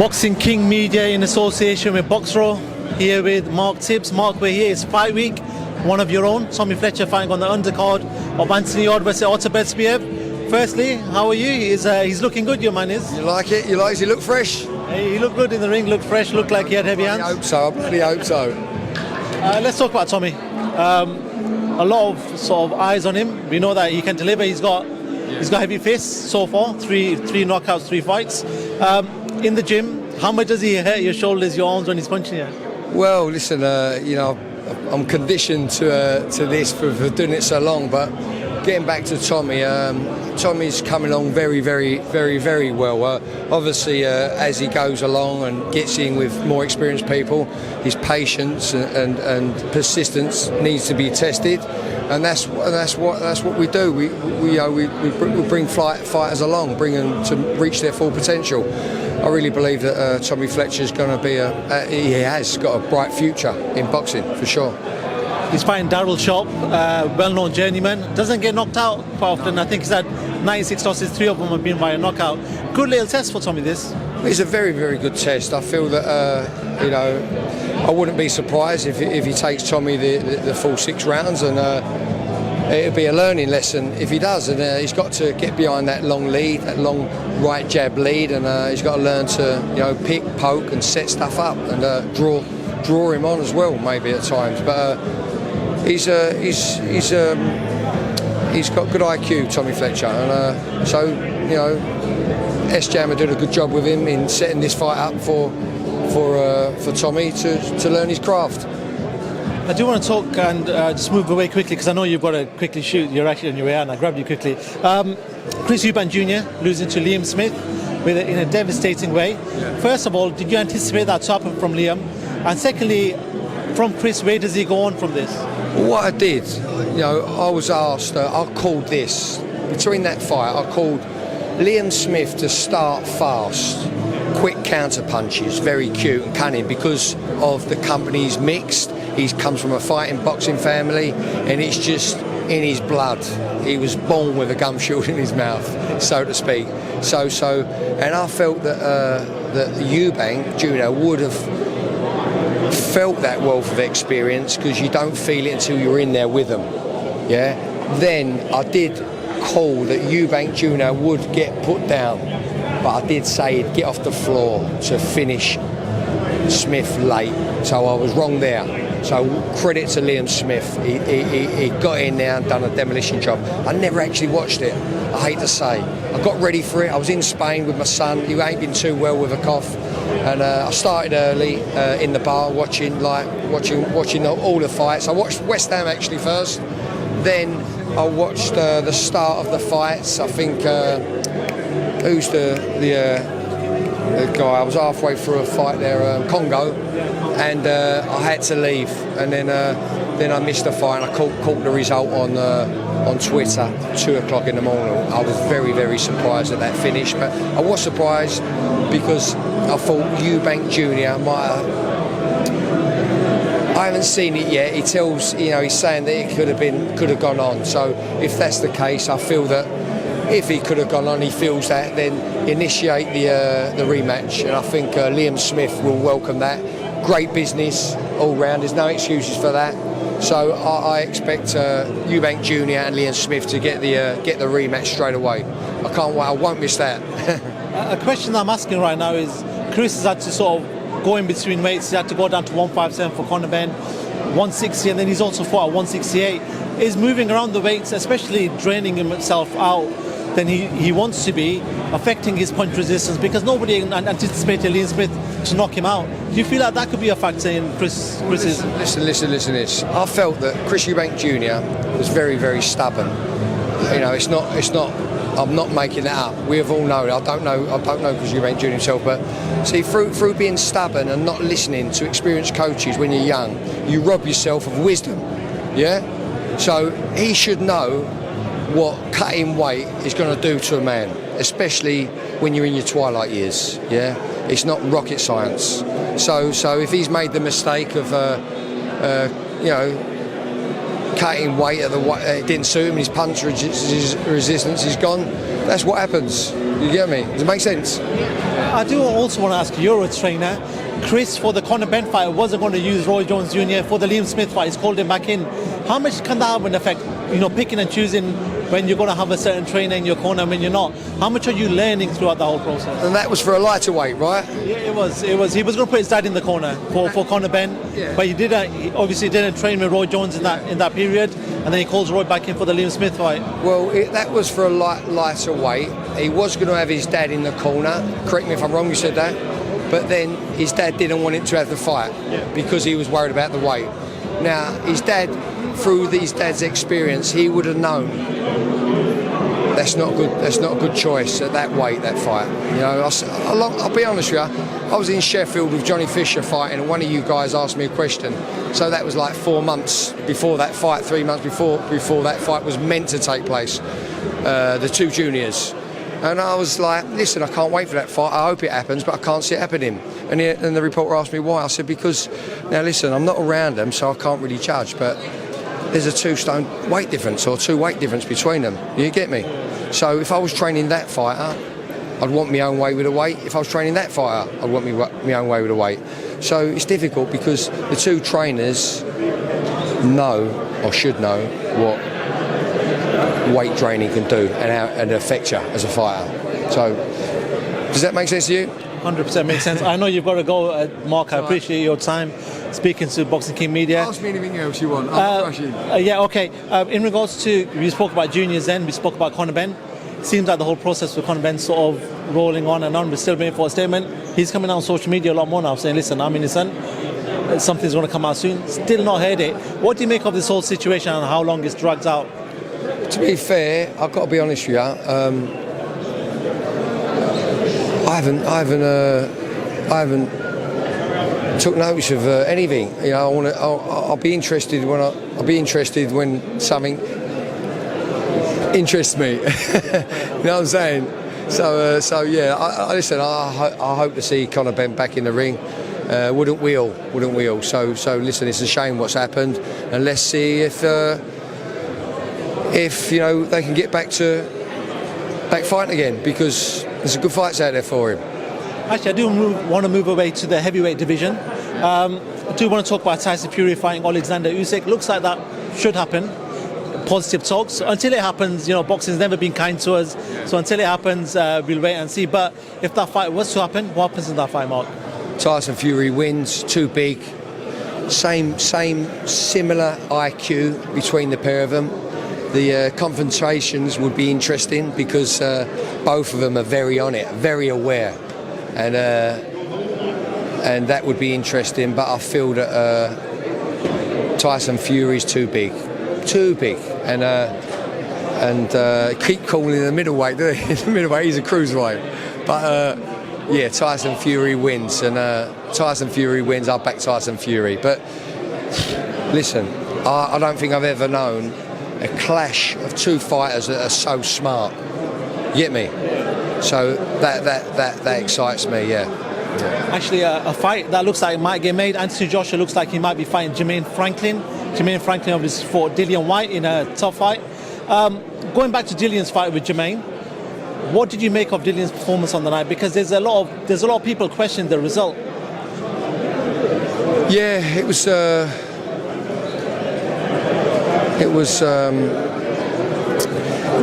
Boxing King Media in association with Boxro, here with Mark Tibbs. Mark, we're here, it's fight week, one of your own, Tommy Fletcher fighting on the undercard of Anthony Yarde versus Beterbiev. Firstly, how are you? He's looking good, your man is. You like it? Does he look fresh? He looked good in the ring, looked fresh, looked like he had heavy hands. I hope so, I bloody hope so. Let's talk about Tommy. A lot of sort of eyes on him. We know that he can deliver. He's got heavy fists so far. Three knockouts, 3 fights. In the gym, how much does he hurt your shoulders, your arms when he's punching you? Well, listen, I'm conditioned to this for doing it so long. But getting back to Tommy, Tommy's coming along very, very, very, very well. Obviously, as he goes along and gets in with more experienced people, his patience and persistence needs to be tested, and that's what we do. We bring fighters along, bring them to reach their full potential. I really believe that Tommy Fletcher's going to be he has got a bright future in boxing for sure. He's fighting Daryl Sharp, well-known journeyman. Doesn't get knocked out quite often. I think he's had 96 losses, 3 of them have been by a knockout. Good little test for Tommy, this. It's a very, very good test. I feel that, I wouldn't be surprised if he takes Tommy the full 6 rounds, and it'll be a learning lesson if he does. And he's got to get behind that long lead, that long right jab lead, and he's got to learn to, pick, poke, and set stuff up, and draw him on as well, maybe at times. But he's got good IQ, Tommy Fletcher, and S-Jam are doing a good job with him in setting this fight up for Tommy to learn his craft. I do want to talk and just move away quickly, because I know you've got to quickly shoot. You're actually on your way out, and I grabbed you quickly. Eubank Jr. losing to Liam Smith in a devastating way. Yeah. First of all, did you anticipate that to happen from Liam? And secondly, from Chris, where does he go on from this? What I did, I was asked, I called this, between that fight, I called Liam Smith to start fast, quick counter punches, very cute and cunning, because of the company he's mixed. He comes from a fighting boxing family, and it's just in his blood. He was born with a gum shield in his mouth, so to speak. And I felt that Eubank Jr. would have felt that wealth of experience, because you don't feel it until you're in there with them. Yeah. Then I did call that Eubank Jr. would get put down, but I did say he'd get off the floor to finish Smith late. So I was wrong there. So credit to Liam Smith. He got in there and done a demolition job. I never actually watched it, I hate to say. I got ready for it. I was in Spain with my son. He ain't been too well with a cough. And I started early in the bar watching all the fights. I watched West Ham actually first. Then I watched the start of the fights. I think who's the guy? I was halfway through a fight there, Congo, and I had to leave. And then I missed the fight. And I caught the result on Twitter, 2 o'clock in the morning. I was very, very surprised at that finish, but I was surprised because I thought Eubank Jr. might have. I haven't seen it yet. He tells, he's saying that it could have gone on. So if that's the case, I feel that if he could have gone on, he feels that, then initiate the rematch. And I think Liam Smith will welcome that. Great business all round. There's no excuses for that. So I expect Eubank Jr. and Liam Smith to get the rematch straight away. I can't wait. I won't miss that. A question I'm asking right now is, Chris has had to sort of go in between weights. He had to go down to 157 for Conor Benn, 160, and then he's also fought at 168. Is moving around the weights, especially draining himself out than he wants to be, affecting his punch resistance, because nobody anticipated Liam Smith to knock him out. Do you feel like that could be a factor in Chris's? Listen. I felt that Chris Eubank Jr. was very, very stubborn. It's not. I'm not making that up. We have all known. I don't know Chris Eubank Jr. himself, but see, through being stubborn and not listening to experienced coaches when you're young, you rob yourself of wisdom. Yeah. So he should know what cutting weight is going to do to a man, especially when you're in your twilight years. Yeah, it's not rocket science. So if he's made the mistake of cutting weight at it didn't suit him, his punch resistance is gone, that's what happens. You get me? Does it make sense? I do also want to ask, you're a trainer. Chris, for the Conor Benn fight, wasn't going to use Roy Jones Jr. For the Liam Smith fight, he's called him back in. How much can that have an effect? Picking and choosing when you're going to have a certain trainer in your corner and when you're not. How much are you learning throughout the whole process? And that was for a lighter weight, right? Yeah, it was. He was going to put his dad in the corner for Conor Benn, but he obviously didn't train with Roy Jones in that period, and then he calls Roy back in for the Liam Smith fight. Well, that was for a lighter weight. He was going to have his dad in the corner. Correct me if I'm wrong, you said that. But then his dad didn't want him to have the fight because he was worried about the weight. Now, his dad, through his dad's experience, he would have known that's not good. That's not a good choice at that weight, that fight. I'll be honest with you. I was in Sheffield with Johnny Fisher fighting, and one of you guys asked me a question. So that was like 4 months before that fight, 3 months before that fight was meant to take place. The two juniors. And I was like, listen, I can't wait for that fight. I hope it happens, but I can't see it happening. And the reporter asked me why. I said, because, now listen, I'm not around them, so I can't really judge, but there's a 2 stone weight difference or 2 weight difference between them. You get me? So if I was training that fighter, I'd want my own way with the weight. If I was training that fighter, I'd want my own way with the weight. So it's difficult because the 2 trainers know, or should know, what weight training can do and how it affects you as a fighter. So does that make sense to you? 100% makes sense. I know you've got to go, Mark. I appreciate your time speaking to Boxing King Media. Ask me anything else you want. I'm not rushing. Yeah, okay. In regards to, we spoke about juniors then, we spoke about Conor Benn. It seems like the whole process with Conor Benn sort of rolling on and on. We're still waiting for a statement. He's coming out on social media a lot more now saying, listen, I'm innocent. Something's going to come out soon. Still not heard it. What do you make of this whole situation and how long it's dragged out? To be fair, I've got to be honest with you. I haven't took notice of anything. I'll be interested when something interests me. You know what I'm saying? So yeah. Listen. I hope to see Conor Benn back in the ring. Wouldn't we all? So listen, it's a shame what's happened, and let's see if they can get back fighting again, because there's some good fights out there for him. Actually, I do want to move away to the heavyweight division. I do want to talk about Tyson Fury fighting Alexander Usyk. Looks like that should happen. Positive talks. Until it happens, boxing's never been kind to us. So until it happens, we'll wait and see. But if that fight was to happen, what happens in that fight, Mark? Tyson Fury wins. Too big. Similar IQ between the pair of them. The confrontations would be interesting because both of them are very on it, very aware, and that would be interesting. But I feel that Tyson Fury's too big, and keep calling the middleweight. The middleweight, he's a cruiserweight, but yeah, Tyson Fury wins, and Tyson Fury wins. I'll back Tyson Fury, but listen, I don't think I've ever known a clash of 2 fighters that are so smart. You get me? So that excites me, yeah. Actually, a fight that looks like it might get made. Anthony Joshua looks like he might be fighting Jermaine Franklin. Jermaine Franklin obviously fought Dillian Whyte in a tough fight. Going back to Dillian's fight with Jermaine, what did you make of Dillian's performance on the night? Because there's a lot of people questioning the result. Yeah, it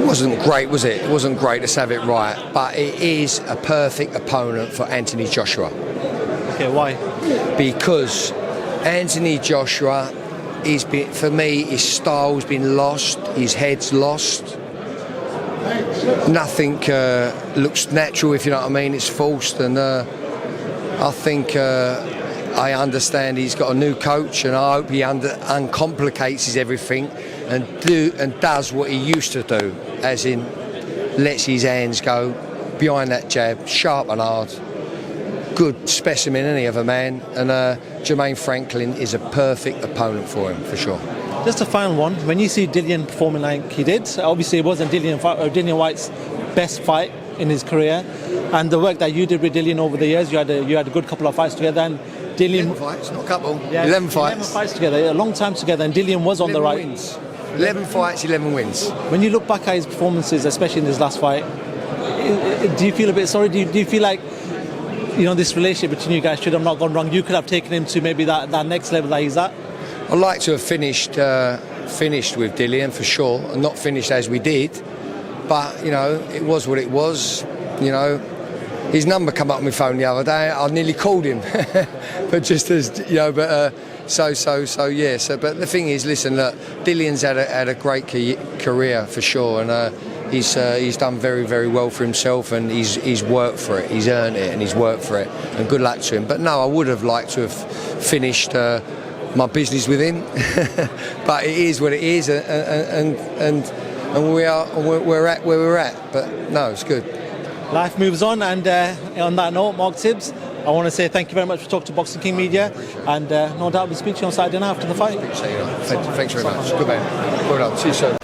wasn't great, was it? It wasn't great, let's have it right. But it is a perfect opponent for Anthony Joshua. Okay, why? Because Anthony Joshua, for me, his style's been lost, his head's lost. Nothing looks natural, if you know what I mean. It's forced, and I think I understand he's got a new coach, and I hope he uncomplicates his everything and does what he used to do, as in lets his hands go behind that jab, sharp and hard. Good specimen, any of a man, and Jermaine Franklin is a perfect opponent for him, for sure. Just a final one. When you see Dillian performing like he did, obviously it wasn't Dillian Whyte's best fight in his career, and the work that you did with Dillian over the years, you had a good couple of fights together, and Dillian... 11 fights, not a couple. Yeah, 11 fights. 11 fights together, a long time together, and Dillian was on the right. Wins. 11 fights, 11 wins. When you look back at his performances, especially in his last fight, do you feel a bit sorry? Do you feel like this relationship between you guys should have not gone wrong. You could have taken him to maybe that next level that he's at. I'd like to have finished with Dillian for sure, and not finished as we did. But it was what it was. His number come up on my phone the other day. I nearly called him, but just as but yeah. But the thing is, listen, look, Dillian's had a great career for sure, and he's done very, very well for himself, and he's worked for it. He's earned it, and he's worked for it. And good luck to him. But no, I would have liked to have finished my business with him, but it is what it is, and we're at where we're at. But no, it's good. Life moves on, and on that note, Mark Tibbs, I want to say thank you very much for talking to Boxing King Media, and no doubt we'll speak to you on Saturday night after the fight. Thanks very much. Good man. Well done. See you soon.